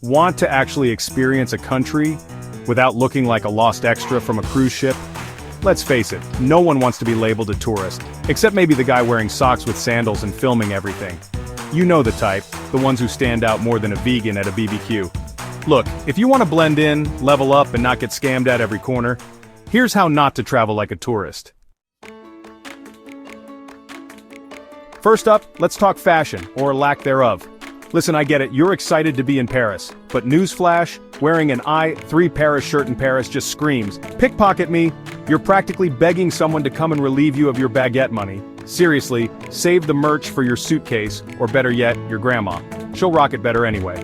Want to actually experience a country without looking like a lost extra from a cruise ship? Let's face it, no one wants to be labeled a tourist, except maybe the guy wearing socks with sandals and filming everything. You know the type, the ones who stand out more than a vegan at a BBQ. Look, if you want to blend in, level up, and not get scammed at every corner, here's how not to travel like a tourist. First up, let's talk fashion, or lack thereof. Listen, I get it, you're excited to be in Paris, but newsflash, wearing an I-3 Paris shirt in Paris just screams, pickpocket me. You're practically begging someone to come and relieve you of your baguette money. Seriously, save the merch for your suitcase, or better yet, your grandma. She'll rock it better anyway.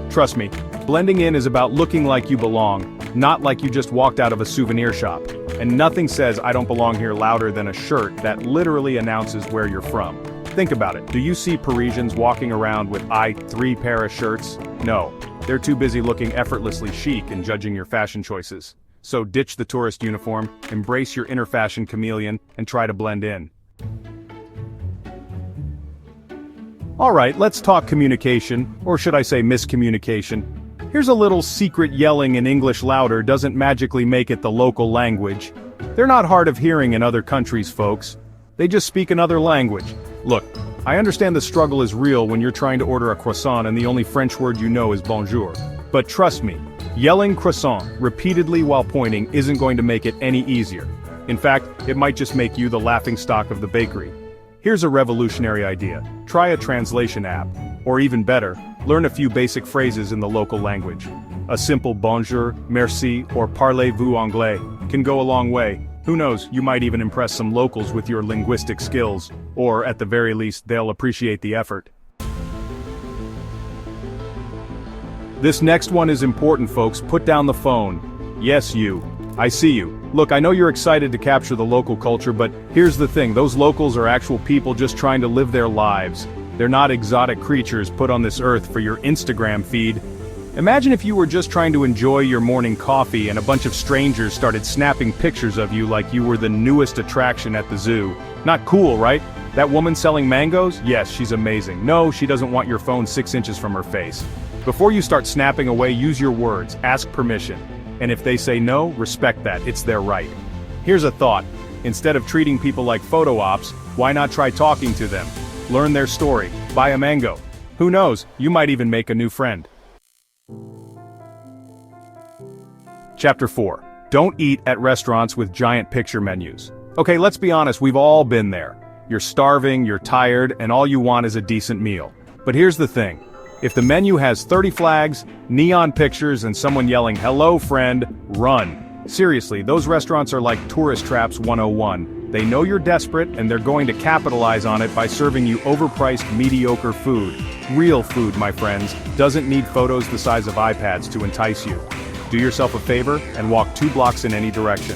Trust me, blending in is about looking like you belong, not like you just walked out of a souvenir shop. And nothing says I don't belong here louder than a shirt that literally announces where you're from. Think about it, do you see Parisians walking around with I-3 Paris shirts? No, they're too busy looking effortlessly chic and judging your fashion choices. So ditch the tourist uniform, embrace your inner fashion chameleon, and try to blend in. Alright, let's talk communication, or should I say miscommunication. Here's a little secret: yelling in English louder doesn't magically make it the local language. They're not hard of hearing in other countries, folks. They just speak another language. Look, I understand the struggle is real when you're trying to order a croissant and the only French word you know is bonjour. But trust me, yelling croissant repeatedly while pointing isn't going to make it any easier. In fact, it might just make you the laughingstock of the bakery. Here's a revolutionary idea. Try a translation app. Or even better, learn a few basic phrases in the local language. A simple bonjour, merci, or parlez-vous anglais can go a long way. Who knows, you might even impress some locals with your linguistic skills, or at the very least, they'll appreciate the effort. This next one is important, folks. Put down the phone. Yes, you. I see you. Look, I know you're excited to capture the local culture, but here's the thing, those locals are actual people just trying to live their lives. They're not exotic creatures put on this earth for your Instagram feed. Imagine if you were just trying to enjoy your morning coffee and a bunch of strangers started snapping pictures of you like you were the newest attraction at the zoo. Not cool, right? That woman selling mangoes? Yes, she's amazing. No, she doesn't want your phone 6 inches from her face. Before you start snapping away, use your words, ask permission. And if they say no, respect that, it's their right. Here's a thought. Instead of treating people like photo ops, why not try talking to them? Learn their story, buy a mango. Who knows, you might even make a new friend. Chapter 4. Don't eat at restaurants with giant picture menus. Okay, let's be honest, we've all been there. You're starving, you're tired, and all you want is a decent meal. But here's the thing. If the menu has 30 flags, neon pictures, and someone yelling, "Hello, friend," run. Seriously, those restaurants are like tourist traps 101. They know you're desperate, and they're going to capitalize on it by serving you overpriced, mediocre food. Real food, my friends, doesn't need photos the size of iPads to entice you. Do yourself a favor and walk 2 blocks in any direction.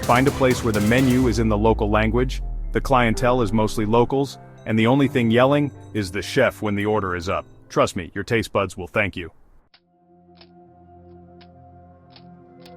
Find a place where the menu is in the local language, the clientele is mostly locals, and the only thing yelling is the chef when the order is up. Trust me, your taste buds will thank you.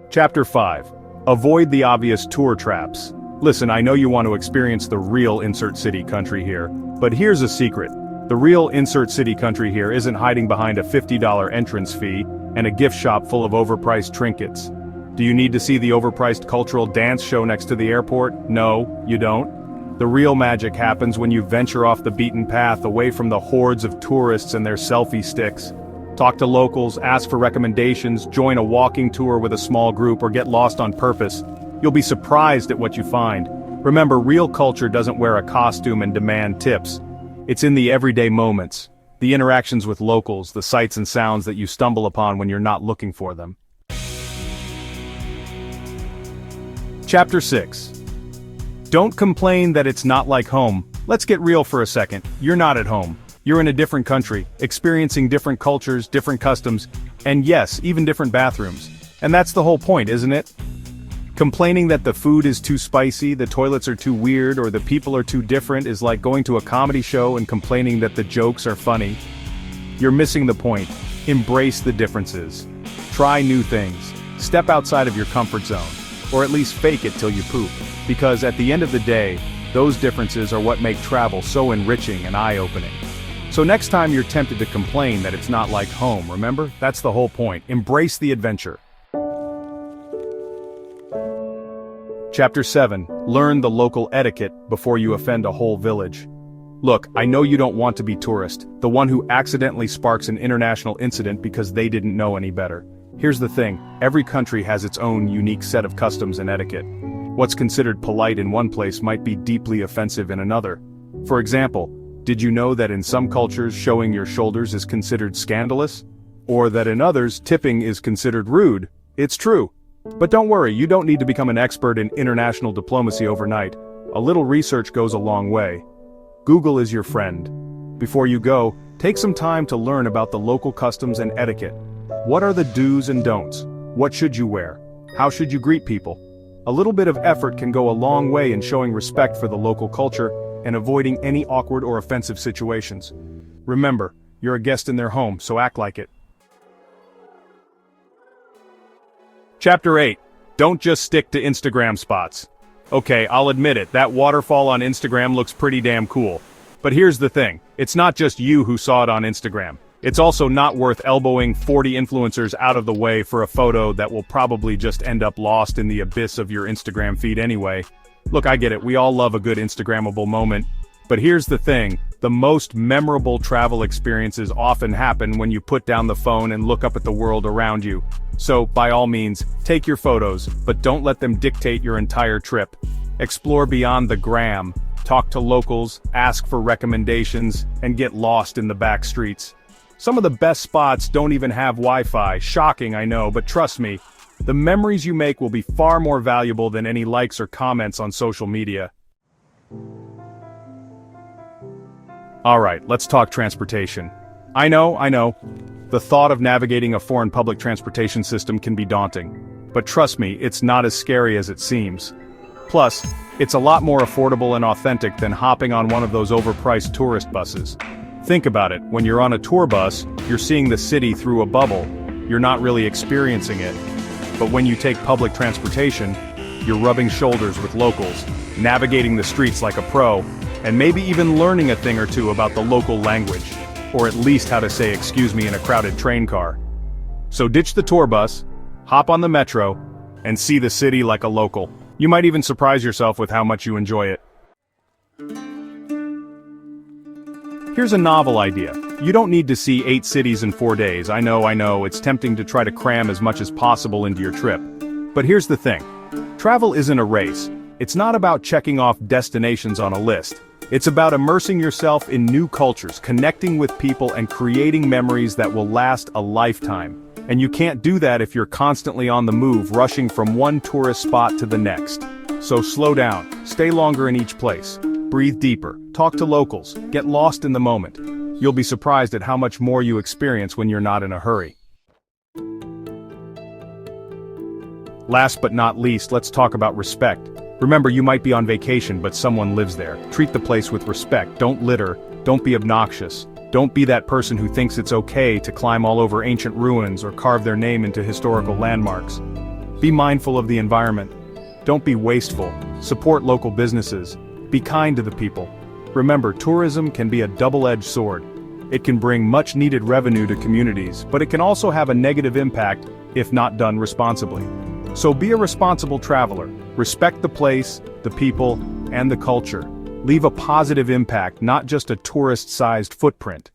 Chapter 5. Avoid the obvious tour traps. Listen, I know you want to experience the real insert city country here, but here's a secret. The real insert city country here isn't hiding behind a $50 entrance fee and a gift shop full of overpriced trinkets. Do you need to see the overpriced cultural dance show next to the airport? No, you don't. The real magic happens when you venture off the beaten path away from the hordes of tourists and their selfie sticks. Talk to locals, ask for recommendations, join a walking tour with a small group, or get lost on purpose. You'll be surprised at what you find. Remember, real culture doesn't wear a costume and demand tips. It's in the everyday moments, the interactions with locals, the sights and sounds that you stumble upon when you're not looking for them. Chapter 6. Don't complain that it's not like home. Let's get real for a second. You're not at home. You're in a different country, experiencing different cultures, different customs, and yes, even different bathrooms. And that's the whole point, isn't it? Complaining that the food is too spicy, the toilets are too weird, or the people are too different is like going to a comedy show and complaining that the jokes are funny. You're missing the point. Embrace the differences. Try new things. Step outside of your comfort zone. Or at least fake it till you poop. Because at the end of the day, those differences are what make travel so enriching and eye-opening. So next time you're tempted to complain that it's not like home, remember? That's the whole point. Embrace the adventure. Chapter 7. Learn the local etiquette before you offend a whole village. Look, I know you don't want to be tourist, the one who accidentally sparks an international incident because they didn't know any better. Here's the thing, every country has its own unique set of customs and etiquette. What's considered polite in one place might be deeply offensive in another. For example, did you know that in some cultures showing your shoulders is considered scandalous? Or that in others tipping is considered rude? It's true. But don't worry, you don't need to become an expert in international diplomacy overnight. A little research goes a long way. Google is your friend. Before you go, take some time to learn about the local customs and etiquette. What are the do's and don'ts? What should you wear? How should you greet people? A little bit of effort can go a long way in showing respect for the local culture and avoiding any awkward or offensive situations. Remember, you're a guest in their home, so act like it. Chapter 8. Don't just stick to Instagram spots. Okay, I'll admit it, that waterfall on Instagram looks pretty damn cool. But here's the thing, it's not just you who saw it on Instagram. It's also not worth elbowing 40 influencers out of the way for a photo that will probably just end up lost in the abyss of your Instagram feed anyway. Look, I get it, we all love a good Instagrammable moment. But here's the thing, the most memorable travel experiences often happen when you put down the phone and look up at the world around you. So, by all means, take your photos, but don't let them dictate your entire trip. Explore beyond the gram, talk to locals, ask for recommendations, and get lost in the back streets. Some of the best spots don't even have Wi-Fi, shocking I know, but trust me, the memories you make will be far more valuable than any likes or comments on social media. Alright, let's talk transportation. I know. The thought of navigating a foreign public transportation system can be daunting. But trust me, it's not as scary as it seems. Plus, it's a lot more affordable and authentic than hopping on one of those overpriced tourist buses. Think about it, when you're on a tour bus, you're seeing the city through a bubble. You're not really experiencing it. But when you take public transportation, you're rubbing shoulders with locals, navigating the streets like a pro, and maybe even learning a thing or two about the local language. Or at least how to say excuse me in a crowded train car. So ditch the tour bus, hop on the metro, and see the city like a local. You might even surprise yourself with how much you enjoy it. Here's a novel idea. You don't need to see 8 cities in 4 days. I know, it's tempting to try to cram as much as possible into your trip. But here's the thing. Travel isn't a race. It's not about checking off destinations on a list. It's about immersing yourself in new cultures, connecting with people, and creating memories that will last a lifetime. And you can't do that if you're constantly on the move, rushing from one tourist spot to the next. So slow down, stay longer in each place, breathe deeper, talk to locals, get lost in the moment. You'll be surprised at how much more you experience when you're not in a hurry. Last but not least, let's talk about respect. Remember, you might be on vacation, but someone lives there. Treat the place with respect, don't litter, don't be obnoxious. Don't be that person who thinks it's okay to climb all over ancient ruins or carve their name into historical landmarks. Be mindful of the environment. Don't be wasteful. Support local businesses. Be kind to the people. Remember, tourism can be a double-edged sword. It can bring much-needed revenue to communities, but it can also have a negative impact if not done responsibly. So be a responsible traveler. Respect the place, the people, and the culture. Leave a positive impact, not just a tourist-sized footprint.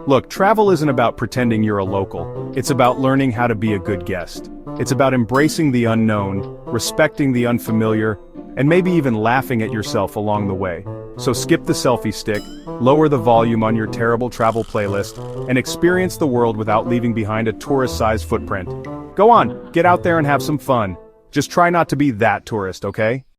Look, travel isn't about pretending you're a local. It's about learning how to be a good guest. It's about embracing the unknown, respecting the unfamiliar, and maybe even laughing at yourself along the way. So skip the selfie stick, lower the volume on your terrible travel playlist, and experience the world without leaving behind a tourist-sized footprint. Go on, get out there and have some fun. Just try not to be that tourist, okay?